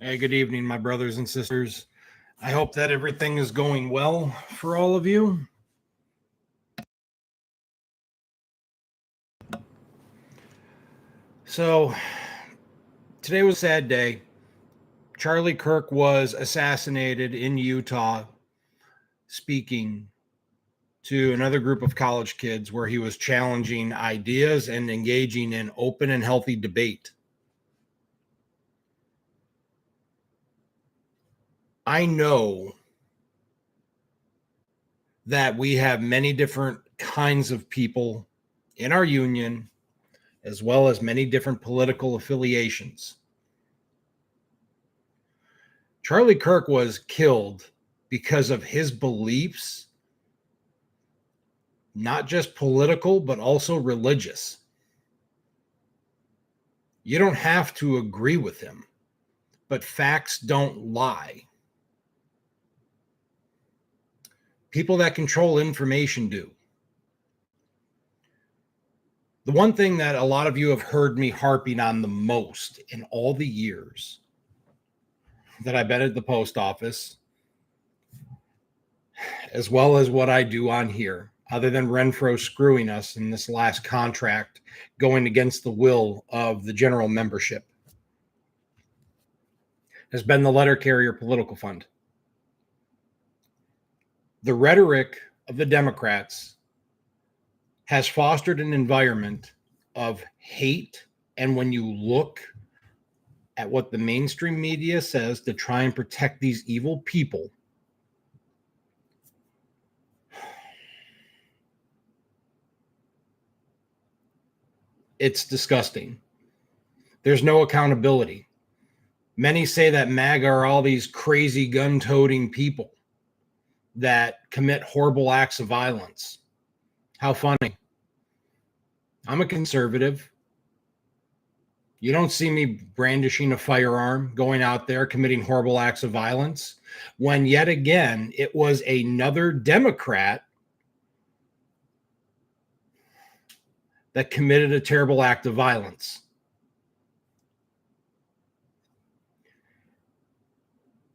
Hey, good evening, my brothers and sisters. I hope that everything is going well for all of you. So, today was a sad day. Charlie Kirk was assassinated in Utah, speaking to another group of college kids where he was challenging ideas and engaging in open and healthy debate. I know that we have many different kinds of people in our union, as well as many different political affiliations. Charlie Kirk was killed because of his beliefs, not just political, but also religious. You don't have to agree with him, but facts don't lie. People that control information do. The one thing that a lot of you have heard me harping on the most in all the years that I've been at the post office, as well as what I do on here, other than Renfro screwing us in this last contract going against the will of the general membership, has been the letter carrier political fund. The rhetoric of the Democrats has fostered an environment of hate. And when you look at what the mainstream media says to try and protect these evil people, it's disgusting. There's no accountability. Many say that MAGA are all these crazy gun-toting people that commit horrible acts of violence. How funny. I'm a conservative. You don't see me brandishing a firearm, going out there committing horrible acts of violence, when yet again it was another Democrat that committed a terrible act of violence.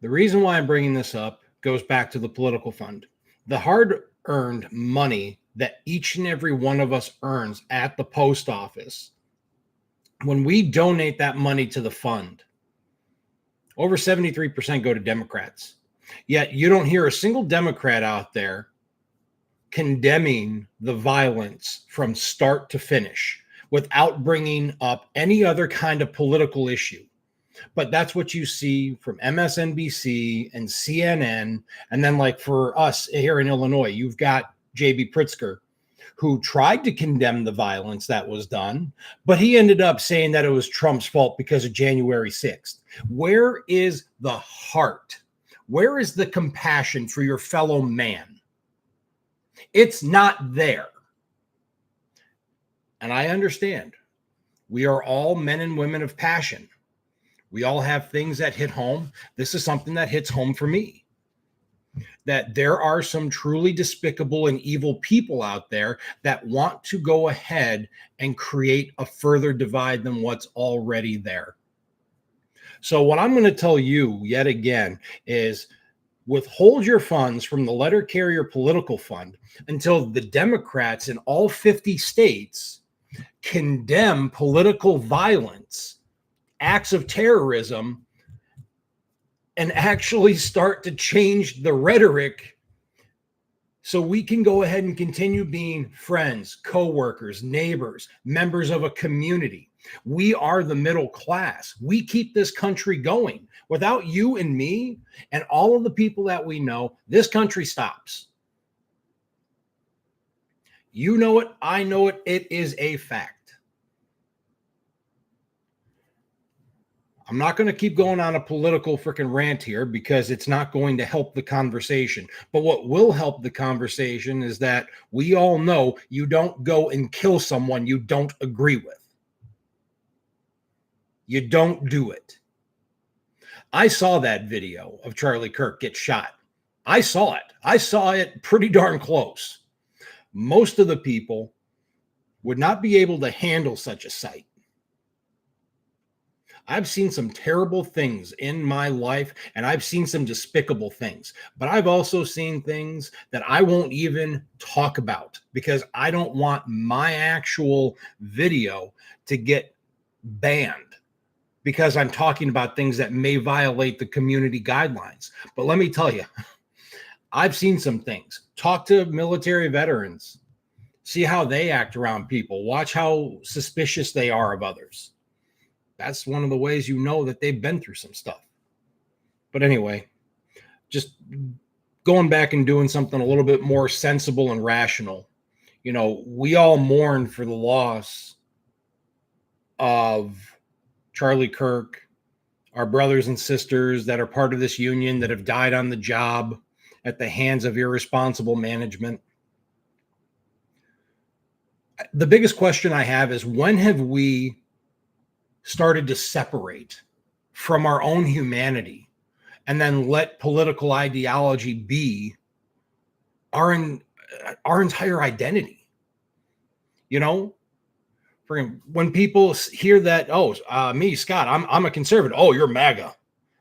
The reason why I'm bringing this up goes back to the political fund. The hard-earned money that each and every one of us earns at the post office, when we donate that money to the fund, over 73% go to Democrats. Yet you don't hear a single Democrat out there condemning the violence from start to finish without bringing up any other kind of political issue. But that's what you see from MSNBC and CNN. And then, like, for us here in Illinois, you've got J.B. Pritzker, who tried to condemn the violence that was done, but he ended up saying that it was Trump's fault because of January 6th. Where is the heart? Where is the compassion for your fellow man? It's not there. And I understand. We are all men and women of passion. We all have things that hit home. This is something that hits home for me. That there are some truly despicable and evil people out there that want to go ahead and create a further divide than what's already there. So what I'm going to tell you yet again is withhold your funds from the letter carrier political fund until the Democrats in all 50 states condemn political violence, acts of terrorism, and actually start to change the rhetoric so we can go ahead and continue being friends, co-workers, neighbors, members of a community. We are the middle class. We keep this country going. Without you and me and all of the people that we know, this country stops. You know it. I know it. It is a fact. I'm not going to keep going on a political freaking rant here because it's not going to help the conversation. But what will help the conversation is that we all know you don't go and kill someone you don't agree with. You don't do it. I saw that video of Charlie Kirk get shot. I saw it. I saw it pretty darn close. Most of the people would not be able to handle such a sight. I've seen some terrible things in my life, and I've seen some despicable things, but I've also seen things that I won't even talk about because I don't want my actual video to get banned because I'm talking about things that may violate the community guidelines. But let me tell you, I've seen some things. Talk to military veterans, see how they act around people, watch how suspicious they are of others. That's one of the ways you know that they've been through some stuff. But anyway, just going back and doing something a little bit more sensible and rational. You know, we all mourn for the loss of Charlie Kirk, our brothers and sisters that are part of this union that have died on the job at the hands of irresponsible management. The biggest question I have is, when have we started to separate from our own humanity and then let political ideology be our entire identity? You know, when people hear that, me, Scott, I'm a conservative. Oh, you're MAGA.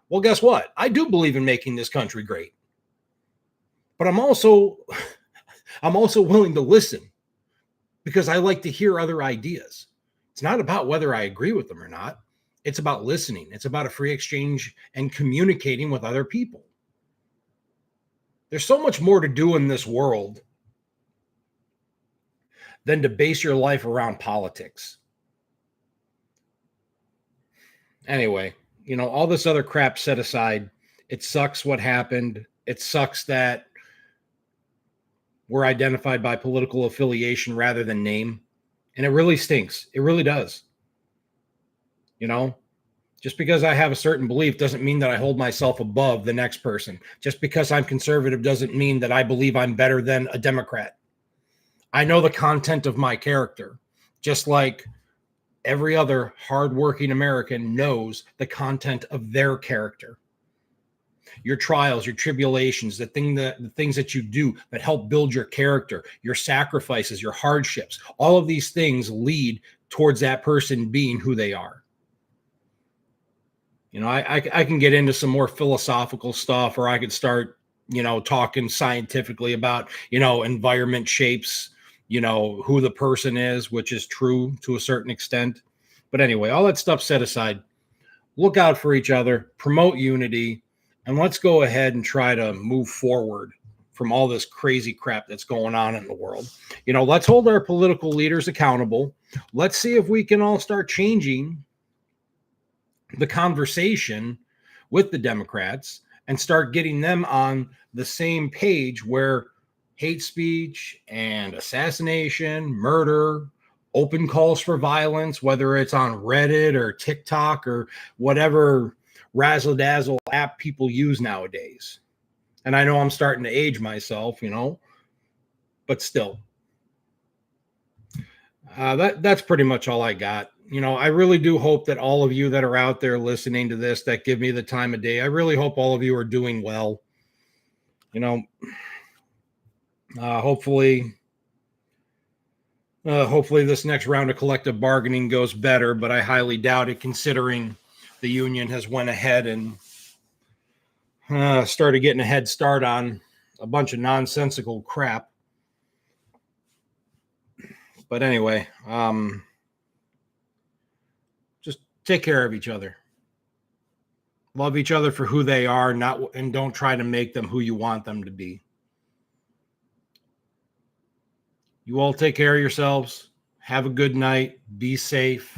Well, guess what? I do believe in making this country great, but I'm also willing to listen because I like to hear other ideas. It's not about whether I agree with them or not. It's about listening. It's about a free exchange and communicating with other people. There's so much more to do in this world than to base your life around politics. Anyway, you know, all this other crap set aside, it sucks what happened. It sucks that we're identified by political affiliation rather than name. And it really stinks. It really does. You know, just because I have a certain belief doesn't mean that I hold myself above the next person. Just because I'm conservative doesn't mean that I believe I'm better than a Democrat. I know the content of my character, just like every other hardworking American knows the content of their character. Your trials, your tribulations, the things that you do that help build your character, your sacrifices, your hardships, all of these things lead towards that person being who they are. You know, I can get into some more philosophical stuff, or I could start, you know, talking scientifically about, you know, environment shapes, you know, who the person is, which is true to a certain extent. But anyway, all that stuff set aside, look out for each other, promote unity, and let's go ahead and try to move forward from all this crazy crap that's going on in the world. You know, let's hold our political leaders accountable. Let's see if we can all start changing the conversation with the Democrats and start getting them on the same page where hate speech and assassination, murder, open calls for violence, whether it's on Reddit or TikTok or whatever razzle-dazzle app people use nowadays. And I know I'm starting to age myself, you know, but still. That's pretty much all I got. You know, I really do hope that all of you that are out there listening to this, that give me the time of day, I really hope all of you are doing well. You know, hopefully this next round of collective bargaining goes better, but I highly doubt it, considering the union has went ahead and started getting a head start on a bunch of nonsensical crap. But anyway, just take care of each other. Love each other for who they are, and don't try to make them who you want them to be. You all take care of yourselves. Have a good night. Be safe.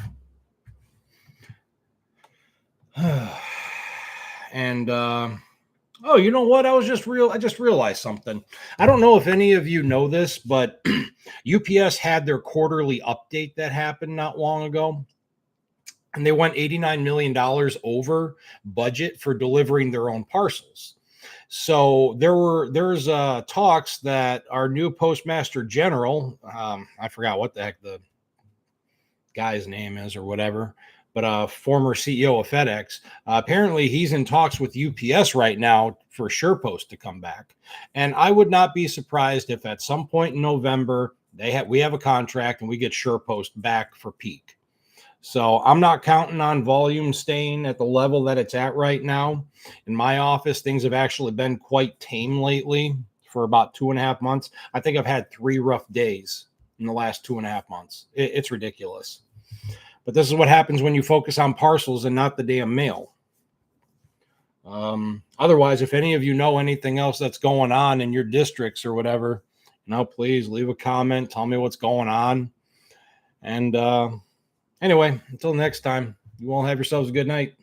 And oh, you know what? I just realized something. I don't know if any of you know this, but UPS had their quarterly update that happened not long ago. And they went $89 million over budget for delivering their own parcels. So there's talks that our new Postmaster General, I forgot what the heck the guy's name is or whatever, but former CEO of FedEx, apparently he's in talks with UPS right now for SurePost to come back. And I would not be surprised if at some point in November we have a contract and we get SurePost back for peak. So I'm not counting on volume staying at the level that it's at right now. In my office, things have actually been quite tame lately for about 2.5 months. I think I've had 3 rough days in the last 2.5 months. It's ridiculous. But this is what happens when you focus on parcels and not the damn mail. Otherwise, if any of you know anything else that's going on in your districts or whatever, please leave a comment. Tell me what's going on. And anyway, until next time, you all have yourselves a good night.